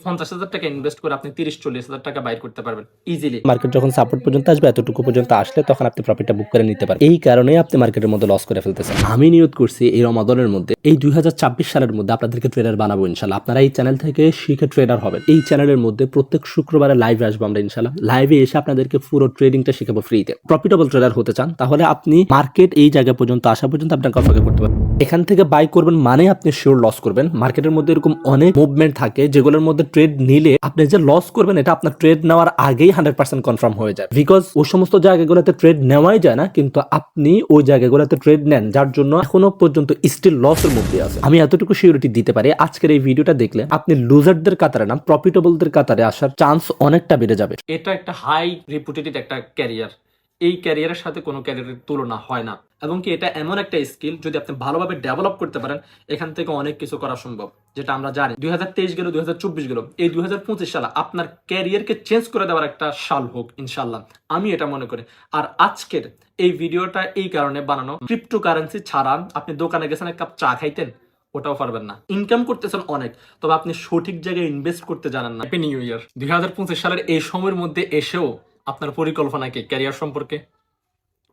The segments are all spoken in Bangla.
50,000 টাকা ইনভেস্ট করে আপনি 30-40,000 টাকা বাইর করতে পারবেন ইজিলি। মার্কেট যখন সাপোর্ট পর্যন্ত আসবে, এতটুকু পর্যন্ত আসলে তখন আপনি প্রফিটটা বুক করে নিতে পারবেন। এই কারণে আপনি মার্কেটের মধ্যে লস করে ফেলতেছেন। আমি নিয়ত করছি এই রমাদানের মধ্যে, এই 2026 সালের মধ্যে আপনাদেরকে ট্রেডার বানাবো ইনশাল্লাহ। আপনারা এই চ্যানেল থেকে শিখে ট্রেডার হবেন। এই চ্যানেলের মধ্যে প্রত্যেক শুক্রবারে লাইভে আসবো আমরা ইনশাল্লাহ। লাইভে এসে আপনাদেরকে পুরো ট্রেডিংটা শিখাবো ফ্রিতে। প্রফিটেবল ট্রেডার হতে চান তাহলে আপনি মার্কেট এই জায়গা পর্যন্ত আসা পর্যন্ত আপনাকে অপেক্ষা করতে পারবেন। এখান থেকে বাই করবেন মানে আপনি শিওর লস করবেন। মার্কেটের মধ্যে এরকম অনেক মুভমেন্ট থাকে যেগুলোর মধ্যে ট্রেড নিলে আপনি যে লস করবেন এটা আপনার ট্রেড নেওয়ার আগেই 100% কনফার্ম হয়ে যায়। বিকজ ওই সমস্ত জায়গাগুলোতে ট্রেড নেওয়াই যায় না, কিন্তু আপনি ওই জায়গাগুলোতে ট্রেড নেন, যার জন্য এখনো পর্যন্ত স্টিল লসের মধ্যে আছে। আমি এতটুকু সিউরিটি দিতে পারি, আজকের এই ভিডিওটা দেখলে আপনি লুজারদের কাতারে না প্রফিটেবলদের কাতারে আসার চান্স অনেকটা বেড়ে যাবে। এটা একটা হাই রেপুটেটেড একটা ক্যারিয়ার। এই ক্যারিয়ারের সাথে কোনো ক্যারিয়ারের তুলনা হয় না। এবং কি এটা এমন একটা স্কিল, যদি আপনি ভালোভাবে ডেভেলপ করতে পারেন এখান থেকে অনেক কিছু করা সম্ভব। যেটা আমরা জানি 2023 গেল, 2024 গেল, এই 2025 সাল আপনার ক্যারিয়ারকে চেঞ্জ করে দেওয়ার একটা সাল হোক ইনশাল্লাহ, আমি এটা মনে করি। আর আজকের এই ভিডিওটা এই কারণে বানানো, ক্রিপ্টোকারেন্সি ছাড়া আপনি দোকানে গেছেন এক কাপ চা খাইতেন, ওটাও পারবেন না। ইনকাম করতেছেন অনেক, তবে আপনি সঠিক জায়গায় ইনভেস্ট করতে জানেন না। Happy new year. 2025 সালের এই সময়ের মধ্যে এসেও আপনার পরিকল্পনা কি ক্যারিয়ার সম্পর্কে?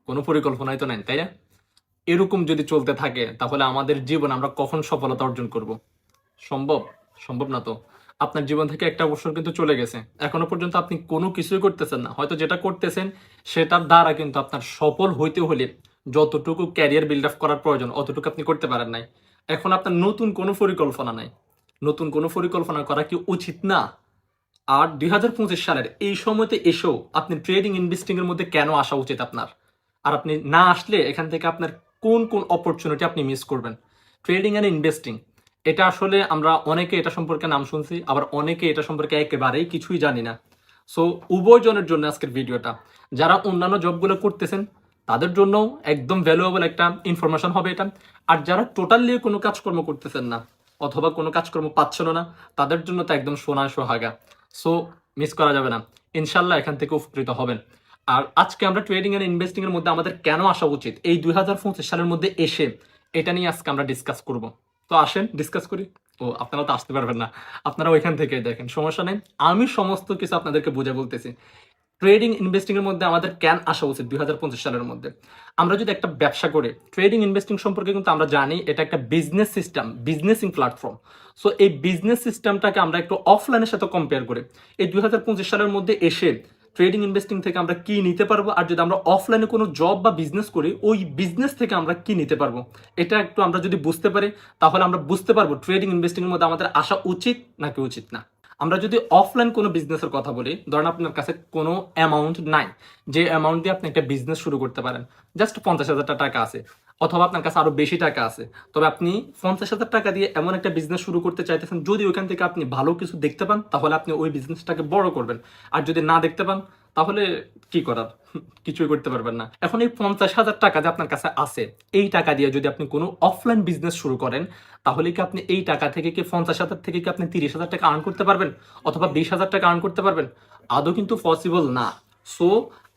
কোনো পরিকল্পনাই তো নেই, তাই না? এরকম যদি চলতে থাকে তাহলে আমাদের জীবন আমরা কখন সফলতা অর্জন করব? সম্ভব? সম্ভব না তো। আপনার জীবন থেকে একটা বছর কিন্তু চলে গেছে, এখনো পর্যন্ত আপনি কোনো কিছুই করতেছেন না। হয়তো যেটা করতেছেন সেটার দ্বারা কিন্তু আপনার সফল হইতে হলে যতটুকু ক্যারিয়ার বিল্ড আপ করার প্রয়োজন অতটুকু আপনি করতে পারেন নাই। এখন আপনার নতুন কোনো পরিকল্পনা নাই। নতুন কোনো পরিকল্পনা করা কি উচিত না? আর 2025 সালের এই সময়তে এসেও আপনি ট্রেডিং ইনভেস্টিং এর মধ্যে কেন আসা উচিত আপনার? আর আপনি না আসলে এখান থেকে আপনার কোন কোন অপরচুনিটি আপনি মিস করবেন? ট্রেডিং এন্ড ইনভেস্টিং এটা আসলে আমরা অনেকে এটা সম্পর্কে নাম শুনছি, আবার অনেকে এটা সম্পর্কে একেবারেই কিছুই জানি না। সো উভয়জনের জন্য আজকের ভিডিওটা। যারা অন্যান্য জবগুলো করতেছেন তাদের জন্য একদম ভ্যালুয়েবল একটা ইনফরমেশন হবে এটা। আর যারা টোটালি কোনো কাজকর্ম করতেছেন না অথবা কোনো কাজকর্ম পাচ্ছেন না, তাদের জন্য তো একদম সোনা সোহাগা। সো মিস করা যাবে না, ইনশাল্লাহ এখান থেকে উপকৃত হবেন। আর আজকে আমরা ট্রেডিং এন্ড ইনভেস্টিং এর মধ্যে আমাদের কেন আসা উচিত এই 2025 সালের মধ্যে এসে, এটা নিয়ে আজকে আমরা ডিসকাস করব। তো আসেন ডিসকাস করি। ও আপনারা তো আসতে পারবেন না, আপনারা ওইখান থেকে দেখেন, সমস্যা নেই। আমি সমস্ত কিছু আপনাদেরকে বুঝে বলতেছি। ট্রেডিং ইনভেস্টিং এর মধ্যে আমাদের কেন আসা উচিত 2025 সালের মধ্যে। আমরা যদি একটা ব্যবসা করি, ট্রেডিং ইনভেস্টিং সম্পর্কে কিন্তু আমরা জানি এটা একটা বিজনেস সিস্টেম, বিজনেসিং প্ল্যাটফর্ম। সো এই বিজনেস সিস্টেমটাকে আমরা একটু অফলাইনের সাথে কম্পেয়ার করি। এই 2025 সালের মধ্যে এসে ট্রেডিং ইনভেস্টিং থেকে আমরা কি নিতে পারবো, আর যদি আমরা অফলাইনে কোনো জব বা বিজনেস করি ওই বিজনেস থেকে আমরা কি নিতে পারবো, এটা একটু আমরা যদি বুঝতে পারি তাহলে আমরা বুঝতে পারবো ট্রেডিং ইনভেস্টিং এর মধ্যে আমাদের আসা উচিত নাকি উচিত না। আমরা যদি অফলাইন কোনো বিজনেসের কথা বলি, ধরেন আপনার কাছে কোনো অ্যামাউন্ট নাই, যে অ্যামাউন্ট দিয়ে আপনি একটা বিজনেস শুরু করতে পারেন, জাস্ট 50,000 টাকা আছে, অথবা আপনার কাছে আরো বেশি টাকা আছে, তবে আপনি 50,000 টাকা দিয়ে এমন একটা বিজনেস শুরু করতে চাইতেছেন, যদি ওইখান থেকে আপনি ভালো কিছু দেখতে পান তাহলে আপনি ওই বিজনেসটাকে বড় করবেন। আর যদি না দেখতে পান তাহলে কি করার? কিছুই করতে পারবেন না। এখন এই 50,000 টাকা যে আপনার কাছে আছে, এই টাকা দিয়ে যদি আপনি কোনো অফলাইন বিজনেস শুরু করেন তাহলে কি আপনি এই টাকা থেকে কি 50,000 থেকে কি আপনি 30,000 টাকা আর্ন করতে পারবেন, অথবা 20,000 টাকা আর্ন করতে পারবেন? আদৌ কিন্তু পসিবল না। সো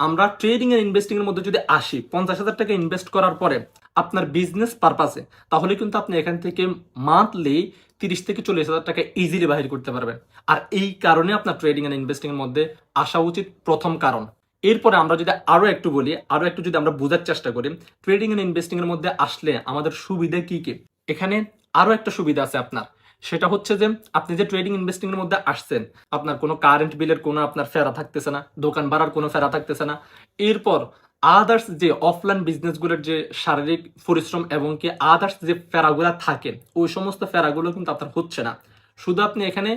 আমরা ট্রেডিং এর ইনভেস্টিং এর মধ্যে যদি আসি, 50,000 টাকা ইনভেস্ট করার পরে আপনার বিজনেস পারপাসে, তাহলে কিন্তু আপনি এখান থেকে মান্থলি 30 থেকে 40,000 টাকা ইজিলি বাহির করতে পারবেন। আর এই কারণে আপনার ট্রেডিং এন্ড ইনভেস্টিং এর মধ্যে আসা উচিত, প্রথম কারণ। এরপরে আমরা যদি আরো একটু বলি, আরো একটু যদি আমরা বোঝার চেষ্টা করি ট্রেডিং এন্ড ইনভেস্টিং এর মধ্যে আসলে আমাদের সুবিধা কি কি, এখানে আরো একটা সুবিধা আছে আপনার। সেটা হচ্ছে যে আপনি যে ট্রেডিং ইনভেস্টিং এর মধ্যে আসছেন, আপনার কোনো কারেন্ট বিলের কোনো আপনার ফেরা থাকতেছে না, দোকান ভাড়ার কোনো ফেরা থাকতেছে না। এরপর আদার্স যে অফলাইন বিজনেসগুলোর যে শারীরিক পরিশ্রম এবং কি আদার্স যে ফেরাগুলো থাকে, ওই সমস্ত ফেরাগুলো কিন্তু আপনার হচ্ছে না। শুধু আপনি এখানে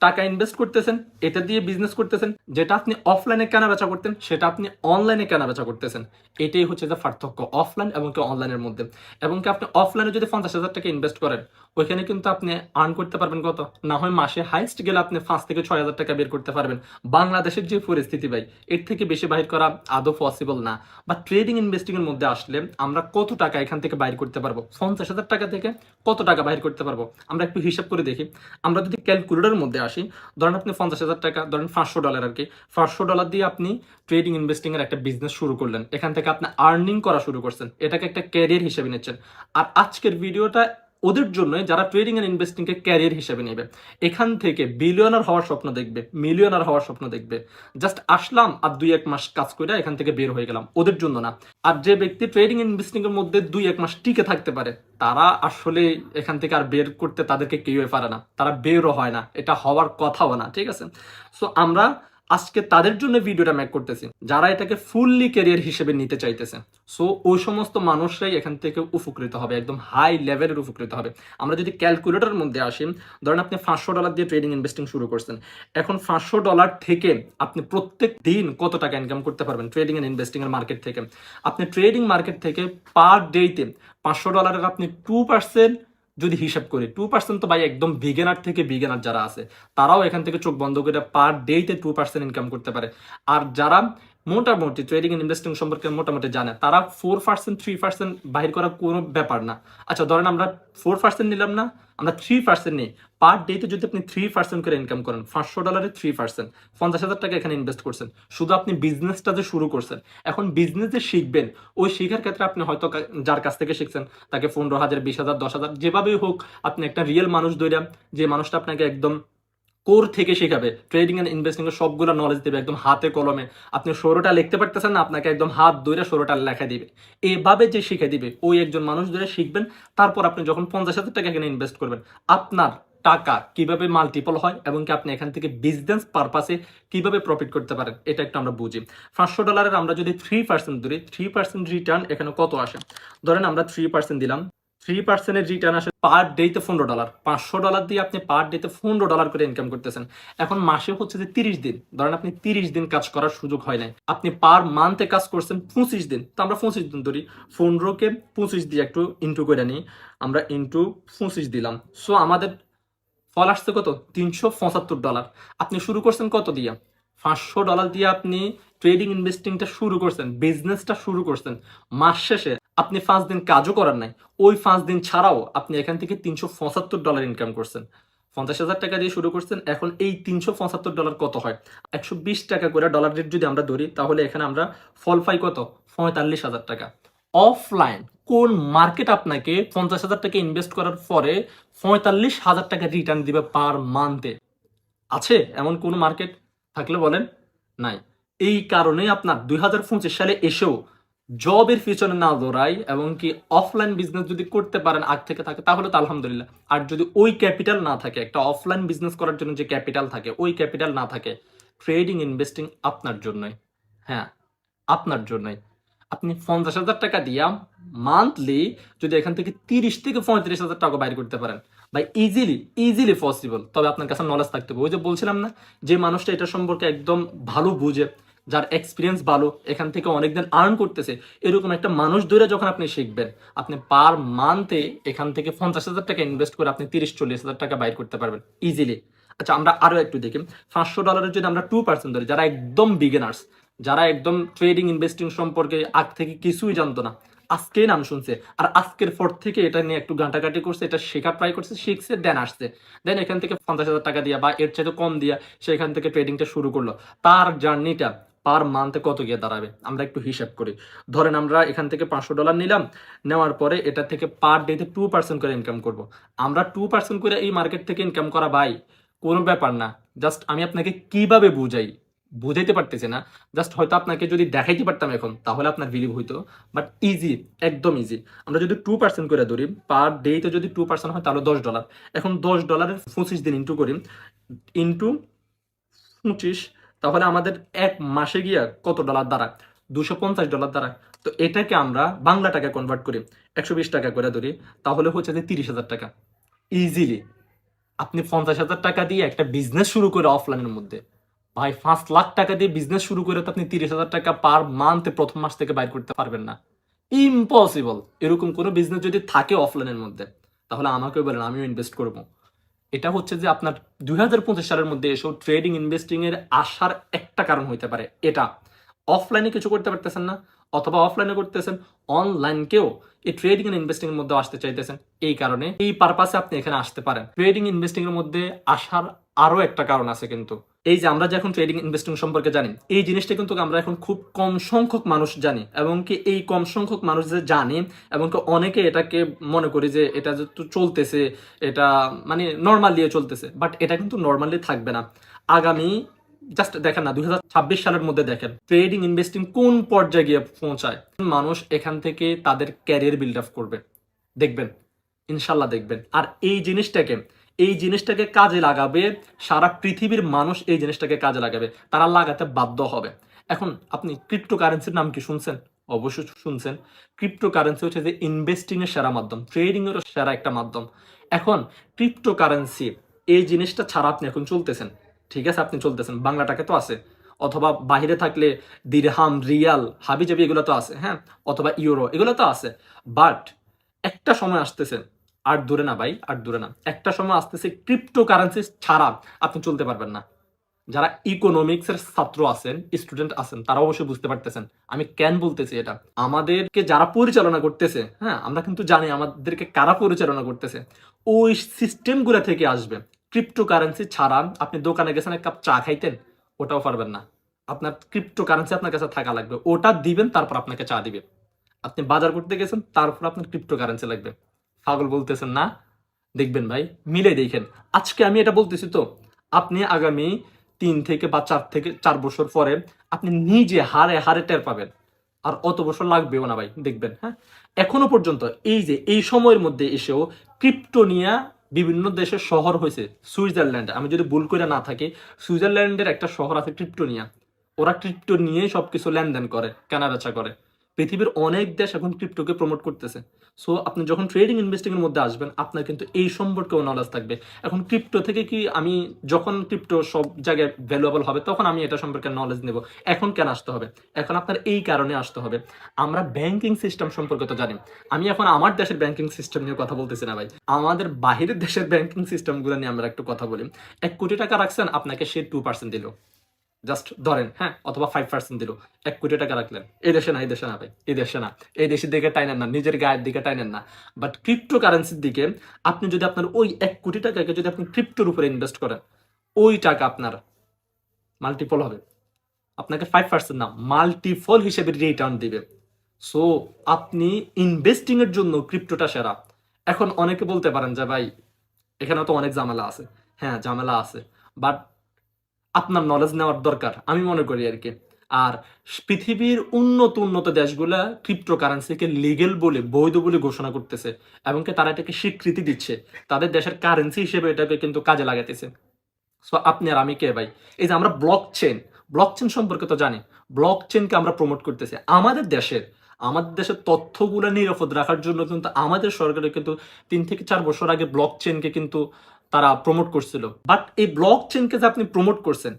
টাকা ইনভেস্ট করতেছেন, এটা দিয়ে বিজনেস করতেছেন, যেটা আপনি অফলাইনে কেনা বেচা করতেন সেটা আপনি অনলাইনে কেনা বেচা করতেছেন। এটাই হচ্ছে যে পার্থক্য অফলাইন এবং কি অনলাইনের মধ্যে। এবং কি আপনি অফলাইনে যদি 50,000 টাকা ইনভেস্ট করেন, ওইখানে কিন্তু আপনি আর্ন করতে পারবেন কত, না হয় মাসে হাইস্ট গেলে আপনি 5 থেকে 6,000 টাকা বের করতে পারবেন। বাংলাদেশের যে পরিস্থিতি ভাই, এর থেকে বেশি বাহির করা আদৌ পসিবল না। বা ট্রেডিং ইনভেস্টিং এর মধ্যে আসলে আমরা কত টাকা এখান থেকে বাইর করতে পারবো, 50,000 টাকা থেকে কত টাকা বাইর করতে পারবো, আমরা একটু হিসাব করে দেখি। আমরা যদি ক্যালকুলেটরের মধ্যে আসি, ধরেন আপনি 50,000 টাকা, ধরেন $500 আর কি, $500 দিয়ে আপনি ট্রেডিং ইনভেস্টিং এর একটা বিজনেস শুরু করলেন, এখান থেকে আপনি আর্নিং করা শুরু করছেন, এটাকে একটা ক্যারিয়ার হিসেবে নিচ্ছেন। আর আজকের ভিডিওটা ওদের জন্য যারা ট্রেডিং এন্ড ইনভেস্টিং কে ক্যারিয়ার হিসেবে নেবে, এখান থেকে বিলিয়নার হওয়ার স্বপ্ন দেখবে, মিলিয়নার হওয়ার স্বপ্ন দেখবে, জাস্ট আসলাম আর 2-1 মাস কাজ করে এখান থেকে বের হয়ে গেলাম, ওদের জন্য না। আর যে ব্যক্তি ট্রেডিং ইনভেস্টিং এর মধ্যে 2-1 মাস টিকে থাকতে পারে, তারা আসলে এখান থেকে আর বের করতে তাদেরকে কেউই পারে না, তারা বেরও হয় না, এটা হওয়ার কথাও না, ঠিক আছে। সো আমরা আজকে তাদের জন্য ভিডিওটা মেক করতেছি যারা এটাকে ফুললি ক্যারিয়ার হিসেবে নিতে চাইতেছে। সো ওই সমস্ত মানুষরাই এখান থেকে উপকৃত হবে, একদম হাই লেভেলের উপকৃত হবে। আমরা যদি ক্যালকুলেটরের মধ্যে আসি, ধরেন আপনি $500 দিয়ে ট্রেডিং ইনভেস্টিং শুরু করছেন, এখন $500 থেকে আপনি প্রত্যেক দিন কত টাকা ইনকাম করতে পারবেন ট্রেডিং এন্ড ইনভেস্টিং এর মার্কেট থেকে। আপনি ট্রেডিং মার্কেট থেকে পার ডেতে $500 আপনি 2% যদি হিসাব করি, 2% তো ভাই একদম বিগিনার থেকে বিগিনার যারা আছে তারাও এখান থেকে চোখ বন্ধ করে পার ডেতে 2% ইনকাম করতে পারে। আর যারা মোটামুটি ট্রেডিং এন্ড ইনভেস্টিং সম্পর্কে মোটামুটি জানে, তারা 4% 3% বাহির করা কোনো ব্যাপার না। আচ্ছা ধরেন আমরা 4% নিলাম না, আমরা 3% নিই। পার ডেতে যদি আপনি 3% করে ইনকাম করেন, $500 3%, 50,000 টাকা এখানে ইনভেস্ট করছেন। শুধু আপনি বিজনেসটা যে শুরু করছেন, এখন বিজনেস যে শিখবেন, ওই শেখার ক্ষেত্রে আপনি হয়তো যার কাছ থেকে শিখছেন তাকে 15,000 20,000 10,000 যেভাবেই হোক, আপনি একটা রিয়েল মানুষ ধরে, যে মানুষটা আপনাকে একদম কোর থেকে শেখাবে, ট্রেডিং এন্ড ইনভেস্টিং এর সবগুলো নলেজ দেবে একদম হাতে কলমে। আপনি ষোলোটা লিখতে পারতেছেন না, আপনাকে একদম হাত ধরে ষোলোটা লেখা দিবে, এভাবে যে শিখে দিবে ওই একজন মানুষ ধরে শিখবেন। তারপর আপনি যখন 50,000 টাকা এখানে ইনভেস্ট করবেন, আপনার টাকা কিভাবে মাল্টিপল হয় এবং কি আপনি এখান থেকে বিজনেস পারপাসে কিভাবে প্রফিট করতে পারেন, এটা একটু আমরা বুঝি। $500 আমরা যদি 3% ধরি, 3% রিটার্ন এখানে কত আসে? ধরেন আমরা 3% দিলাম, 3% এর রিটার্ন আসে পার ডেতে $15। $500 দিয়ে আপনি পার ডেতে $15 করে ইনকাম করতেছেন। এখন মাসে হচ্ছে যে 30 দিন, ধরেন আপনি 30 দিন কাজ করার সুযোগ হয় নাই, আপনি পার মান্থে কাজ করছেন 25 দিন, তো আমরা 25 দিন ধরি, 15কে 25 দিয়ে একটু ইন্টু করে নিই, আমরা ইন্টু 25 দিলাম। সো আমাদের ফল আসছে কত? $375। আপনি শুরু করছেন কত দিয়ে? $500 দিয়ে আপনি ট্রেডিং ইনভেস্টিংটা শুরু করছেন, বিজনেসটা শুরু করছেন। মাস শেষে আপনি 5 দিন কাজও করার নাই, ওই 5 দিন ছাড়াও আপনি এখান থেকে $375 ইনকাম করছেন। 50,000 টাকা দিয়ে শুরু করছেন, এখন এই $375 কত হয়? 120 টাকা করে ডলার রেট যদি আমরা ধরি, তাহলে এখানে আমরা ফল পাই কত? 45,000 টাকা। অফলাইন কোন মার্কেট আপনাকে 50,000 টাকা ইনভেস্ট করার পরে 45,000 টাকা রিটার্ন দিবে পার মান্থে? আছে এমন কোন মার্কেট? থাকলে বলেন। নাই। এই কারণে আপনার 2025 সালে এসেও জবের পিছনে না দৌড়াই এবং কি অফলাইন বিজনেস যদি করতে পারেন আগ থেকে থাকে, তাহলে তো আলহামদুলিল্লাহ। আর যদি ওই ক্যাপিটাল না থাকে, একটা অফলাইন বিজনেস করার জন্য যে ক্যাপিটাল থাকে, ওই ক্যাপিটাল না থাকে, ট্রেডিং ইনভেস্টিং আপনার জন্যই। হ্যাঁ, আপনার জন্যই। আপনি 50,000 টাকা দিয়া মান্থলি যদি এখান থেকে 30 থেকে 35,000 টাকা বাইর করতে পারেন, ভাই ইজিলি পসিবল। তবে আপনার কাছে নলেজ থাকতে হবে। ওই যে বলছিলাম না, যে মানুষটা এটা সম্পর্কে একদম ভালো বুঝে, যার এক্সপিরিয়েন্স ভালো, এখান থেকে অনেকদিন আর্ন করতেছে, এরকম একটা মানুষ ধরে যখন আপনি শিখবেন, আপনি পার মান্থে এখান থেকে 50,000 টাকা ইনভেস্ট করে আপনি 30-40,000 টাকা বাইর করতে পারবেন ইজিলি। আচ্ছা আমরা আরো একটু দেখি, $500 যদি আমরা 2% ধরি, যারা একদম বিগিনার্স, যারা একদম ট্রেডিং ইনভেস্টিং সম্পর্কে আগ থেকে কিছুই জানতো না, আজকেই নাম শুনছে, আর আজকের পর থেকে এটা নিয়ে একটু ঘাটাঘাটি করছে, এটা শেখার ট্রাই করছে, শিখছে, দেন আসছে, দেন এখান থেকে 50,000 টাকা দিয়া বা এর চাইতে কম দিয়া সে এখান থেকে ট্রেডিংটা শুরু করলো। তার জার্নিটা পার মান্থে কত গিয়ে দাঁড়াবে আমরা একটু হিসাব করি। ধরেন আমরা এখান থেকে $500 নিলাম, নেওয়ার পরে এটা থেকে পার ডেতে 2% করে ইনকাম করব। আমরা 2% করে এই মার্কেট থেকে ইনকাম করা ভাই কোনো ব্যাপার না। জাস্ট আমি আপনাকে কিভাবে বুঝাই, বুঝাইতে পারতেছি না। জাস্ট হয়তো আপনাকে যদি দেখাইতে পারতাম এখন, তাহলে আপনার বিলিভ হইতো, বাট ইজি, একদম ইজি। আমরা যদি 2% করে ধরি, পার ডেতে যদি 2% হয় তাহলে $10। এখন $10 25 দিন ইন্টু করি, ইন্টু 25, তাহলে আমাদের এক মাসে গিয়া কত ডলার দাঁড়ায়? $250 দাঁড়ায়। তো এটাকে আমরা বাংলা টাকা কনভার্ট করি, 120 টাকা করে ধরি, তাহলে হচ্ছে যে 30,000 টাকা ইজিলি। আপনি 50,000 টাকা দিয়ে একটা বিজনেস শুরু করে অফলাইনের মধ্যে, ভাই 5 লাখ টাকা দিয়ে বিজনেস শুরু করে তো আপনি 30,000 টাকা পার মান্থে প্রথম মাস থেকে বাইর করতে পারবেন না, ইম্পসিবল। এরকম কোনো বিজনেস যদি থাকে অফলাইনের মধ্যে, তাহলে আমাকেও বলেন, আমিও ইনভেস্ট করবো। এটা হচ্ছে যে আপনার 2025 সালের মধ্যে এসব ট্রেডিং ইনভেস্টিং এর আসার একটা কারণ হইতে পারে এটা। অফলাইনে কিছু করতে পারতেছেন না, অথবা অফলাইনে করতেছেন, অনলাইনকেও এই ট্রেডিং এন্ড ইনভেস্টিং এর মধ্যে আসতে চাইতেছেন, এই কারণে এই পারপাসে আপনি এখানে আসতে পারেন। ট্রেডিং ইনভেস্টিং এর মধ্যে আসার আরো একটা কারণ আছে কিন্তু, এই যে আমরা যে এখন ট্রেডিং ইনভেস্টিং সম্পর্কে জানি, এই জিনিসটা কিন্তু আমরা এখন খুব কম সংখ্যক মানুষ জানি, এবং কি এই কম সংখ্যক মানুষ যে জানি এবং কি অনেকে এটাকে মনে করি যে এটা যেহেতু চলতেছে এটা মানে নর্মালি চলতেছে, বাট এটা কিন্তু নর্মালি থাকবে না। আগামী জাস্ট দেখেন না 2026 সালের মধ্যে দেখেন ট্রেডিং ইনভেস্টিং কোন পর্যায়ে গিয়ে পৌঁছায়, মানুষ এখান থেকে তাদের ক্যারিয়ার বিল্ড আপ করবে, দেখবেন ইনশাল্লাহ দেখবেন। আর এই জিনিসটাকে কাজে লাগাবে সারা পৃথিবীর মানুষ, এই জিনিসটাকে কাজে লাগাবে, তারা লাগাতে বাধ্য হবে। এখন আপনি ক্রিপ্টোকারেন্সির নাম কি শুনছেন? অবশ্যই শুনছেন। ক্রিপ্টোকারেন্সি হচ্ছে যে ইনভেস্টিং এর সেরা মাধ্যম, ট্রেডিং এর সেরা একটা মাধ্যম। এখন ক্রিপ্টোকারেন্সি এই জিনিসটা ছাড়া আপনি এখন চলতেছেন, ঠিক আছে, আপনি চলতেছেন, বাংলা টাকা তো আছে, অথবা বাহিরে থাকলে দিরহাম, রিয়াল, হাবিজাবি এগুলো তো আছে, হ্যাঁ, অথবা ইউরো এগুলো তো আছে। বাট একটা সময় আসতেছে, আর দূরে না ভাই, আর দূরে না, একটা সময় আসতেছে ক্রিপ্টোকারেন্সি ছাড়া আপনি চলতে পারবেন না। যারা ইকোনমিক্স এর ছাত্র আছেন, স্টুডেন্ট আছেন, তারা অবশ্যই বুঝতে পারতেছেন আমি কেন বলতেছি এটা। আমাদেরকে যারা পরিচালনা করতেছে, হ্যাঁ, আমরা কিন্তু জানি আমাদেরকে কারা পরিচালনা করতেছে, ওই সিস্টেম গুলা থেকে আসবে। ক্রিপ্টোকারেন্সি ছাড়া আপনি দোকানে গেছেন এক কাপ চা খাইতেন, ওটাও পারবেন না। আপনার ক্রিপ্টোকারেন্সি আপনার কাছে থাকা লাগবে, ওটা দিবেন তারপর আপনাকে চা দিবে। আপনি বাজার করতে গেছেন, তারপর আপনার ক্রিপ্টোকারেন্সি লাগবে। পাগল বলতেছেন না? দেখবেন ভাই, মিলে দেখেন। আজকে আমি এটা বলতেছি তো, আপনি আগামী 3 থেকে বা 4 বছর পরে আপনি নিজে হারে হারে টের পাবেন। আর অত বছর লাগবেও না ভাই, দেখবেন। হ্যাঁ, এখনো পর্যন্ত এই যে এই সময়ের মধ্যে এসেও ক্রিপ্টো নিয়ে বিভিন্ন দেশের শহর হয়েছে। সুইজারল্যান্ড, আমি যদি ভুল করে না থাকি, সুইজারল্যান্ডের একটা শহর আছে ক্রিপ্টো নিয়ে। ওরা ক্রিপ্টো নিয়েই সবকিছু লেনদেন করে, কেনা বেচা করে। পৃথিবীর অনেক দেশ এখন ক্রিপ্টোকে প্রমোট করতেছে। সো আপনি যখন ট্রেডিং ইনভেস্টিং এর মধ্যে আসবেন, আপনার কিন্তু এই সম্পর্কেও নলেজ থাকবে। এখন ক্রিপ্টো থেকে কি আমি যখন ক্রিপ্টো সব জায়গায় ভ্যালুয়েবল হবে তখন আমি এটা সম্পর্কে নলেজ নেব। এখন কেন আসতে হবে? এখন আপনার এই কারণে আসতে হবে, আমরা ব্যাংকিং সিস্টেম সম্পর্কে তো জানি। আমি এখন আমার দেশের ব্যাংকিং সিস্টেম নিয়ে কথা বলতেছি না ভাই, আমাদের বাহিরের দেশের ব্যাংকিং সিস্টেমগুলো নিয়ে আমরা একটু কথা বলি। 1 কোটি টাকা রাখছেন, আপনাকে সে 2% দিল, জাস্ট ধরেন, হ্যাঁ, অথবা 5% দিল। 1 কোটি টাকা রাখলেন, এই দেশে না, এই দেশে না ভাই, এই দেশে না, এই দেশের দিকে টাইনেন না, নিজের গায়ের দিকে টাইনেন না। বাট ক্রিপ্টো কারেন্সির দিকে আপনি যদি আপনার ওই 1 কোটি টাকাকে যদি আপনি ক্রিপ্টোর উপরে ইনভেস্ট করেন, ওই টাকা আপনার মাল্টিপল হবে, আপনাকে 5% না, মাল্টিপল হিসেবে রিটার্ন দিবে। সো আপনি ইনভেস্টিং এর জন্য ক্রিপ্টোটা সেরা। এখন অনেকে বলতে পারেন যে ভাই এখানে তো অনেক ঝামেলা আছে। হ্যাঁ, ঝামেলা আছে, বাট আপনার নলেজ নেওয়ার দরকার, আমি মনে করি আর কি। আর পৃথিবীর উন্নত দেশগুলা ক্রিপ্টোকারেন্সিকে লিগেল বলে, বৈধ বলে ঘোষণা করতেছে, এবং কি তারা এটাকে স্বীকৃতি দিচ্ছে, তাদের দেশের কারেন্সি হিসেবে এটাকে কিন্তু কাজে লাগাতেছে। সো আপনি আর আমি কে ভাই? এই যে আমরা ব্লকচেন সম্পর্কে তো জানি, ব্লকচেনকে আমরা প্রমোট করতেছি আমাদের দেশের তথ্যগুলো নিরাপদ রাখার জন্য কিন্তু আমাদের সরকারের কিন্তু 3 থেকে 4 বছর আগে ব্লকচেনকে কিন্তু তারা প্রমোট করছিল। বাট এই ব্লকচেনকে যে আপনি প্রমোট করছেন,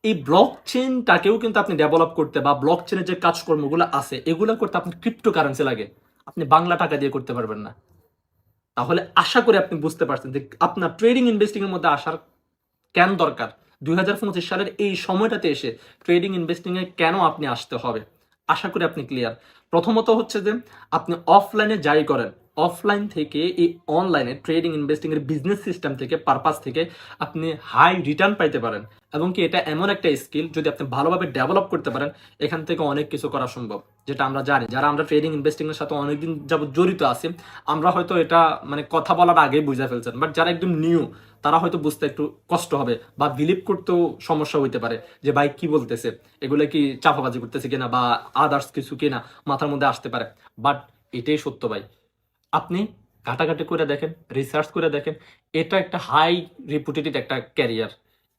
এই ব্লকচেনটাকেও কিন্তু আপনি ডেভেলপ করতে বা ব্লকচেনের যে কাজকর্মগুলো আছে এগুলো করতে আপনার ক্রিপ্টোকারেন্সি লাগে, আপনি বাংলা টাকা দিয়ে করতে পারবেন না। তাহলে আশা করি আপনি বুঝতে পারছেন যে আপনার ট্রেডিং ইনভেস্টিং এর মধ্যে আসার কেন দরকার। 2025 সালের এই সময়টাতে এসে ট্রেডিং ইনভেস্টিং এ কেন আপনি আসতে হবে, আশা করি আপনি ক্লিয়ার। প্রথমত হচ্ছে যে আপনি অফলাইনে যাই করেন, অফলাইন থেকে এই অনলাইনে ট্রেডিং ইনভেস্টিং এর বিজনেস সিস্টেম থেকে, পারপাস থেকে আপনি হাই রিটার্ন পাইতে পারেন। এবং কি এটা এমন একটা স্কিল, যদি আপনি ভালোভাবে ডেভেলপ করতে পারেন, এখান থেকে অনেক কিছু করা সম্ভব। যেটা আমরা জানি, যারা আমরা ট্রেডিং ইনভেস্টিং এর সাথে অনেকদিন যাবত জড়িত আছি, আমরা হয়তো এটা মানে কথা বলার আগেই বুঝে ফেলছেন। বাট যারা একদম নিউ, তারা হয়তো বুঝতে একটু কষ্ট হবে বা বিলিভ করতেও সমস্যা হইতে পারে যে ভাই কি বলতেছে, এগুলো কি চাপাবাজি করতেছে কিনা বা আদার্স কিছু কিনা মাথার মধ্যে আসতে পারে। বাট এটাই সত্য ভাই, আপনি ঘাটাঘাটি করে দেখেন, রিসার্চ করে দেখেন, এটা একটা হাই রেপুটেটেড একটা ক্যারিয়ার।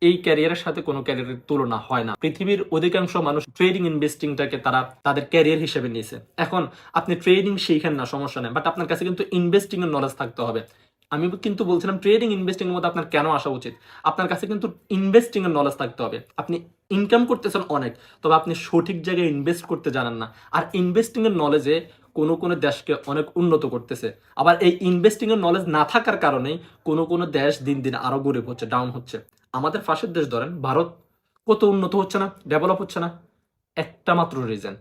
এই ক্যারিয়ারের সাথে কোনো ক্যারিয়ারের তুলনা হয় না। পৃথিবীর অধিকাংশ মানুষ ট্রেডিং ইনভেস্টিংটাকে তারা তাদের ক্যারিয়ার হিসেবে নিয়েছে। এখন আপনি ট্রেডিং শিখেন না, সমস্যা নেই, বাট আপনার কাছে কিন্তু ইনভেস্টিং এর নলেজ থাকতে হবে। আমি কিন্তু বলছিলাম ট্রেডিং ইনভেস্টিং এর মধ্যে আপনার কেন আসা উচিত, আপনার কাছে কিন্তু ইনভেস্টিং এর নলেজ থাকতে হবে। আপনি ইনকাম করতেছেন অনেক, তবে আপনি সঠিক জায়গায় ইনভেস্ট করতে জানেন না। আর ইনভেস্টিং এর নলেজে কোনো দেশকে অনেক উন্নত করতেছে। আবার এই ইনভেস্টিং এর নলেজ না থাকার কারণেই কোনো দেশ দিন দিন আরো গরিব হচ্ছে, ডাউন হচ্ছে। আমাদের পাশের দেশ ধরেন ভারত, কত উন্নত হচ্ছে না, ডেভেলপ হচ্ছে না? একটা মাত্র রিজন,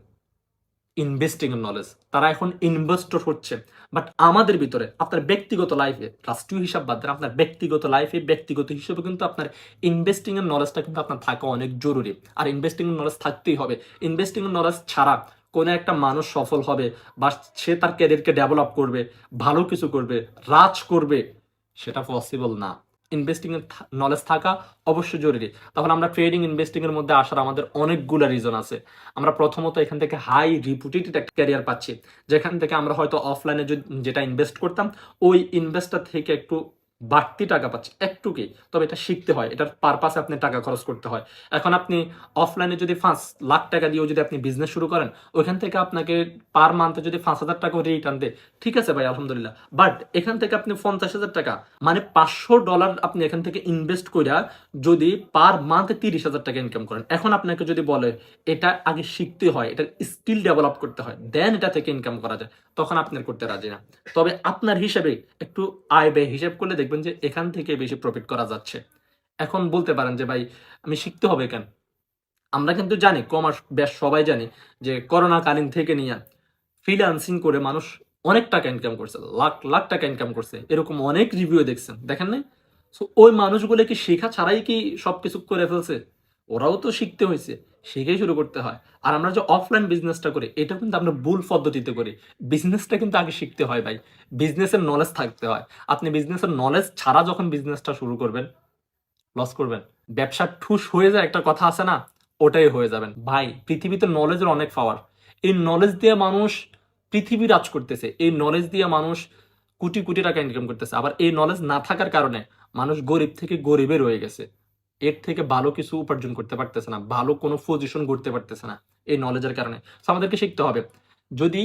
ইনভেস্টিং এর নলেজ, তারা এখন ইনভেস্টর হচ্ছে। বাট আমাদের ভিতরে আপনার ব্যক্তিগত লাইফে, রাষ্ট্রীয় হিসাব বাদ দেন, আপনার ব্যক্তিগত লাইফে ব্যক্তিগত হিসেবে কিন্তু আপনার ইনভেস্টিং এর নলেজটা কিন্তু আপনার থাকা অনেক জরুরি। আর ইনভেস্টিং এর নলেজ থাকতেই হবে। ইনভেস্টিং এর নলেজ ছাড়া কোনো একটা মানুষ সফল হবে বা সে তার ক্যারিয়ারকে ডেভেলপ করবে, ভালো কিছু করবে, রাজ করবে, সেটা পসিবল না। ইনভেস্টিং এর নলেজ থাকা অবশ্যই জরুরি। তাহলে আমরা ট্রেডিং ইনভেস্টিং এর মধ্যে আসার আমাদের অনেকগুলো রিজন আছে। আমরা প্রথমত এখান থেকে হাই রিপুটেটেড একটা ক্যারিয়ার পাচ্ছি, যেখান থেকে আমরা হয়তো অফলাইনে যেটা ইনভেস্ট করতাম ওই ইনভেস্টার থেকে একটু বাড়তি টাকা পাচ্ছি, একটু কি, তবে এটা শিখতে হয়, এটার পারপাসে আপনি টাকা খরচ করতে হয়। এখন আপনি অফলাইনে যদি 5 লাখ টাকা দিয়েও যদি আপনি বিজনেস শুরু করেন, ওইখান থেকে আপনাকে পার মান্থে যদি 5,000 টাকা রিটার্ন দেয়, ঠিক আছে ভাই, আলহামদুলিল্লাহ। বাট এখান থেকে আপনি 50,000 টাকা মানে $500 আপনি এখান থেকে ইনভেস্ট কইরা যদি পার মান্থে 30,000 টাকা ইনকাম করেন, এখন আপনাকে যদি বলে এটা আগে শিখতে হয়, এটা স্কিল ডেভেলপ করতে হয়, দেন এটা থেকে ইনকাম করা যায়, তখন আপনি করতে রাজি না। তবে আপনার হিসেবে একটু আয় ব্যয় হিসাব করলে দেখবেন যে এখান থেকে বেশি প্রফিট করা যাচ্ছে। এখন বলতে পারেন যে ভাই আমি শিখতে হবে কেন? আমরা কিন্তু জানি, কমার্স বেশ সবাই জানি যে করোনাকালীন থেকে নিয়ে ফ্রিল্যান্সিং করে মানুষ অনেক টাকা ইনকাম করছে, লাখ লাখ টাকা ইনকাম করছে, এরকম অনেক রিভিউ দেখছেন, দেখেন নাই? সো ওই মানুষগুলো কি শেখা ছাড়াই কি সবকিছু করে ফেলছে? ওরাও তো শিখতে হয়েছে, শিখেই শুরু করতে হয়। আর আমরা যে অফলাইন বিজনেসটা করি, এটা কিন্তু আমরা ভুল পদ্ধতিতে করি। বিজনেসটা কিন্তু আগে শিখতে হয় ভাই, বিজনেসের নলেজ থাকতে হয়। আপনি বিজনেসের নলেজ ছাড়া যখন বিজনেসটা শুরু করবেন, লস করবেন। ব্যবসা ঠুস হয়ে যায় একটা কথা আছে না, ওটাই হয়ে যাবেন ভাই। পৃথিবীতে নলেজের অনেক পাওয়ার। এই নলেজ দিয়ে মানুষ পৃথিবী রাজ করতেছে, এই নলেজ দিয়ে মানুষ কোটি কোটি টাকা ইনকাম করতেছে। আবার এই নলেজ না থাকার কারণে মানুষ গরিব থেকে গরিবে রয়ে গেছে, এর থেকে ভালো কিছু উপার্জন করতে পারতেছে না, ভালো কোনো পজিশন করতে পারতেছে না এই নলেজের কারণে। So আমাদেরকে শিখতে হবে, যদি